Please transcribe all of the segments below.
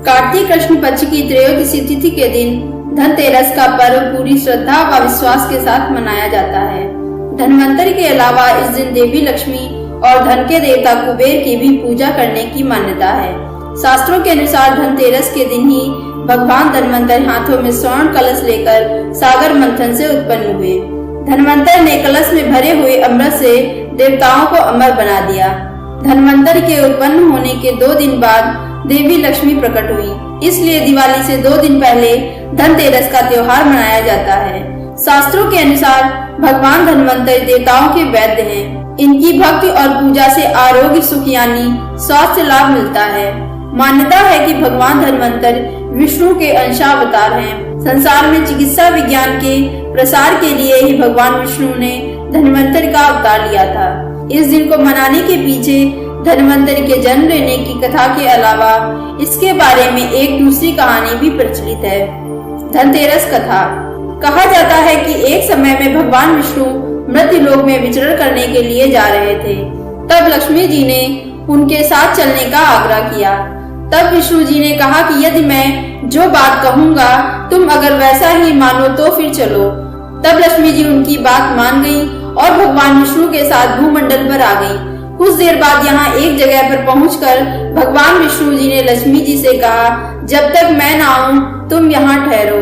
कार्तिक कृष्ण पक्ष की त्रयोदशी तिथि के दिन धनतेरस का पर्व पूरी श्रद्धा व विश्वास के साथ मनाया जाता है। धनवंतरि के अलावा इस दिन देवी लक्ष्मी और धन के देवता कुबेर की भी पूजा करने की मान्यता है। शास्त्रों के अनुसार धनतेरस के दिन ही भगवान धनवंतरि हाथों में स्वर्ण कलश लेकर सागर मंथन से उत्पन्न हुए। धनवंतरि ने कलश में भरे हुए अमृत से देवताओं को अमर बना दिया। धनवंतरि के उत्पन्न होने के 2 दिन बाद देवी लक्ष्मी प्रकट हुई, इसलिए दिवाली से 2 दिन पहले धनतेरस का त्योहार मनाया जाता है। शास्त्रों के अनुसार भगवान धनवंतरि देवताओं के वैद्य हैं। इनकी भक्ति और पूजा से आरोग्य सुख यानी स्वास्थ्य लाभ मिलता है। मान्यता है कि भगवान धनवंतरि विष्णु के अंशावतार हैं। संसार में चिकित्सा विज्ञान के प्रसार के लिए ही भगवान विष्णु ने धनवंतरि का अवतार लिया था। इस दिन को मनाने के पीछे धनवंतरि के जन्म लेने की कथा के अलावा इसके बारे में एक दूसरी कहानी भी प्रचलित है। धनतेरस कथा। कहा जाता है कि एक समय में भगवान विष्णु मृत्युलोक में विचरण करने के लिए जा रहे थे। तब लक्ष्मी जी ने उनके साथ चलने का आग्रह किया। तब विष्णु जी ने कहा कि यदि मैं जो बात कहूँगा तुम अगर वैसा ही मानो तो फिर चलो। तब लक्ष्मी जी उनकी बात मान गई और भगवान विष्णु के साथ भूमंडल पर आ गई। कुछ देर बाद यहाँ एक जगह पर पहुंचकर भगवान विष्णु जी ने लक्ष्मी जी से कहा, जब तक मैं ना आऊं तुम यहाँ ठहरो,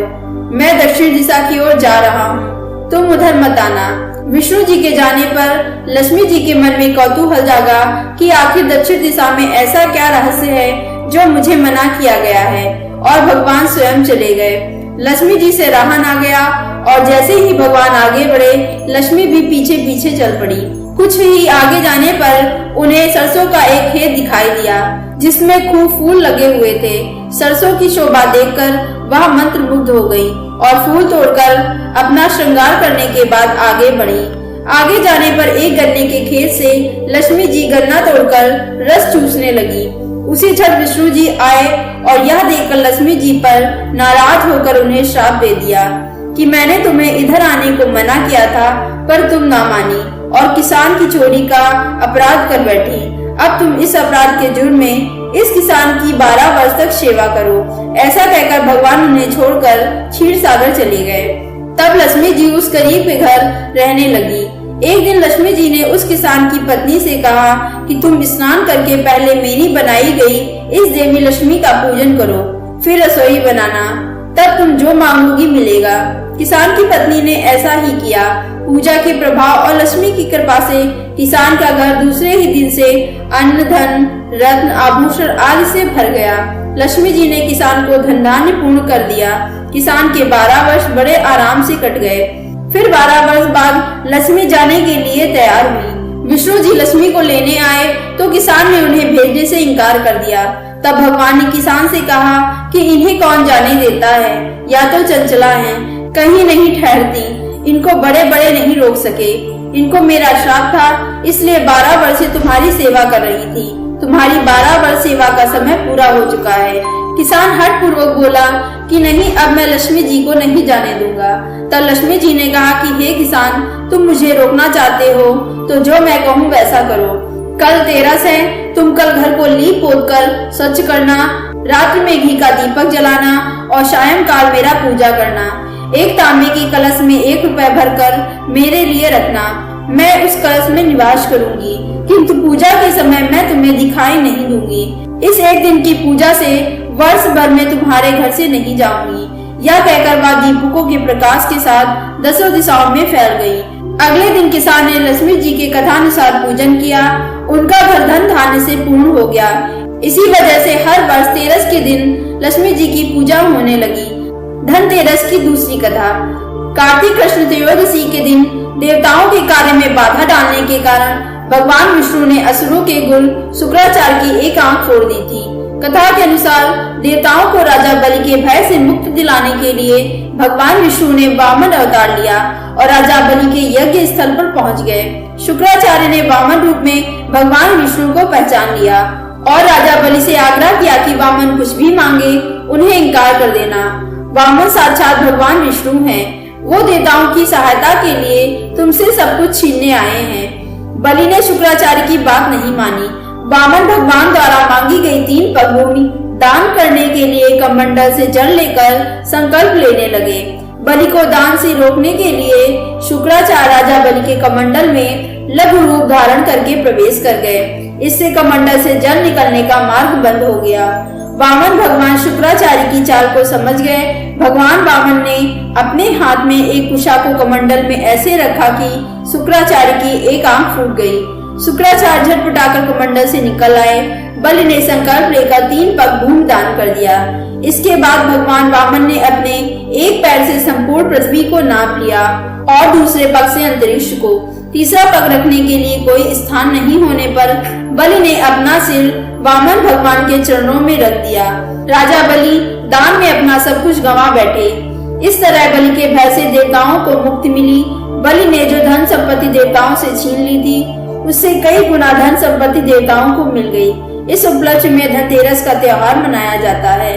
मैं दक्षिण दिशा की ओर जा रहा हूँ, तुम उधर मत आना। विष्णु जी के जाने पर लक्ष्मी जी के मन में कौतूहल जागा कि आखिर दक्षिण दिशा में ऐसा क्या रहस्य है जो मुझे मना किया गया है, और भगवान स्वयं चले गए। लक्ष्मी जी से रहा ना गया और जैसे ही भगवान आगे बढ़े लक्ष्मी भी पीछे पीछे चल पड़ी। कुछ ही आगे जाने पर उन्हें सरसों का एक खेत दिखाई दिया जिसमें खूब फूल लगे हुए थे। सरसों की शोभा देखकर वह मंत्रमुग्ध हो गई और फूल तोड़कर अपना श्रृंगार करने के बाद आगे बढ़ी। आगे जाने पर एक गन्ने के खेत से लक्ष्मी जी गन्ना तोड़कर रस चूसने लगी। उसी क्षण विष्णु जी आए और यह देखकर लक्ष्मी जी पर नाराज होकर उन्हें श्राप दे दिया कि मैंने तुम्हें इधर आने को मना किया था पर तुम ना मानी और किसान की चोरी का अपराध कर बैठी। अब तुम इस अपराध के जुर्म में इस किसान की 12 वर्ष तक सेवा करो। ऐसा कहकर भगवान उन्हें छोड़कर क्षीर सागर चले गए। तब लक्ष्मी जी उस गरीब के घर रहने लगी। एक दिन लक्ष्मी जी ने उस किसान की पत्नी से कहा कि तुम स्नान करके पहले मेरी बनाई गई इस देवी लक्ष्मी का पूजन करो, फिर रसोई बनाना, तब तुम जो मांगोगी मिलेगा। किसान की पत्नी ने ऐसा ही किया। पूजा के प्रभाव और लक्ष्मी की कृपा से किसान का घर दूसरे ही दिन से अन्न धन रत्न आभूषण आदि से भर गया। लक्ष्मी जी ने किसान को धन धान्य पूर्ण कर दिया। किसान के 12 वर्ष बड़े आराम से कट गए। फिर 12 वर्ष बाद लक्ष्मी जाने के लिए तैयार हुई। विष्णु जी लक्ष्मी को लेने आए तो किसान ने उन्हें भेजने से इनकार कर दिया। तब भगवान ने किसान से कहा कि इन्हें कौन जाने देता है, या तो चंचला हैं, कहीं नहीं ठहरती, इनको बड़े बड़े नहीं रोक सके। इनको मेरा श्राप था, इसलिए 12 वर्ष से तुम्हारी सेवा कर रही थी। तुम्हारी 12 वर्ष सेवा का समय पूरा हो चुका है। किसान हठ पूर्वक बोला कि नहीं, अब मैं लक्ष्मी जी को नहीं जाने दूंगा। तब लक्ष्मी जी ने कहा कि हे किसान, तुम मुझे रोकना चाहते हो तो जो मैं कहूँ वैसा करो। कल 13 है, तुम कल घर को लीप पोत कर स्वच्छ करना, रात्रि में घी का दीपक जलाना और सायंकाल मेरा पूजा करना। एक तांबे की कलश में 1 रुपए भरकर मेरे लिए रखना। मैं उस कलश में निवास करूंगी, किंतु पूजा के समय मैं तुम्हें दिखाई नहीं दूंगी। इस एक दिन की पूजा से वर्ष भर में तुम्हारे घर से नहीं जाऊंगी। यह कहकर वह दीपकों के प्रकाश के साथ 10 दिशाओं में फैल गई। अगले दिन किसान ने लक्ष्मी जी के कथानुसार पूजन किया। उनका घर धन धान्य से पूर्ण हो गया। इसी वजह से हर वर्ष 13 के दिन लक्ष्मी जी की पूजा होने लगी। धनतेरस की दूसरी कथा। कार्तिक कृष्ण त्रयोदशी के दिन देवताओं के कार्य में बाधा डालने के कारण भगवान विष्णु ने असुरों के गुरु शुक्राचार्य की एक आंख फोड़ दी थी। कथा के अनुसार देवताओं को राजा बलि के भय से मुक्ति दिलाने के लिए भगवान विष्णु ने वामन अवतार लिया और राजा बलि के यज्ञ स्थल पर पहुंच गए। शुक्राचार्य ने वामन रूप में भगवान विष्णु को पहचान लिया और राजा बलि से आग्रह किया कि वामन कुछ भी मांगे उन्हें इनकार कर देना। वामन साक्षात भगवान विष्णु हैं। वो देवताओं की सहायता के लिए तुमसे सब कुछ छीनने आए हैं। बलि ने शुक्राचार्य की बात नहीं मानी। वामन भगवान द्वारा मांगी गई 3 पगभूमि दान करने के लिए कमंडल से जल लेकर संकल्प लेने लगे। बलि को दान से रोकने के लिए शुक्राचार्य राजा बलि के कमंडल में लघु रूप धारण करके प्रवेश कर गए। इससे कमंडल से जल निकलने का मार्ग बंद हो गया। वामन भगवान शुक्राचार्य की चाल को समझ गए। भगवान वामन ने अपने हाथ में एक कुशा को कमंडल में ऐसे रखा कि शुक्राचार्य की एक आंख फूट गई। शुक्राचार्य झटपटाकर कमंडल से निकल आए। बलि ने संकल्प लेकर 3 पग भूमि दान कर दिया। इसके बाद भगवान वामन ने अपने एक पैर से संपूर्ण पृथ्वी को नाप लिया और दूसरे पग से अंतरिक्ष को। तीसरा पग रखने के लिए कोई स्थान नहीं होने पर बलि ने अपना सिर वामन भगवान के चरणों में रख दिया। राजा बलि दान में अपना सब कुछ गंवा बैठे। इस तरह बलि के भय से देवताओं को मुक्ति मिली। बलि ने जो धन संपत्ति देवताओं से छीन ली थी, उससे कई गुना धन संपत्ति देवताओं को मिल गई। इस उपलक्ष्य में धनतेरस का त्योहार मनाया जाता है।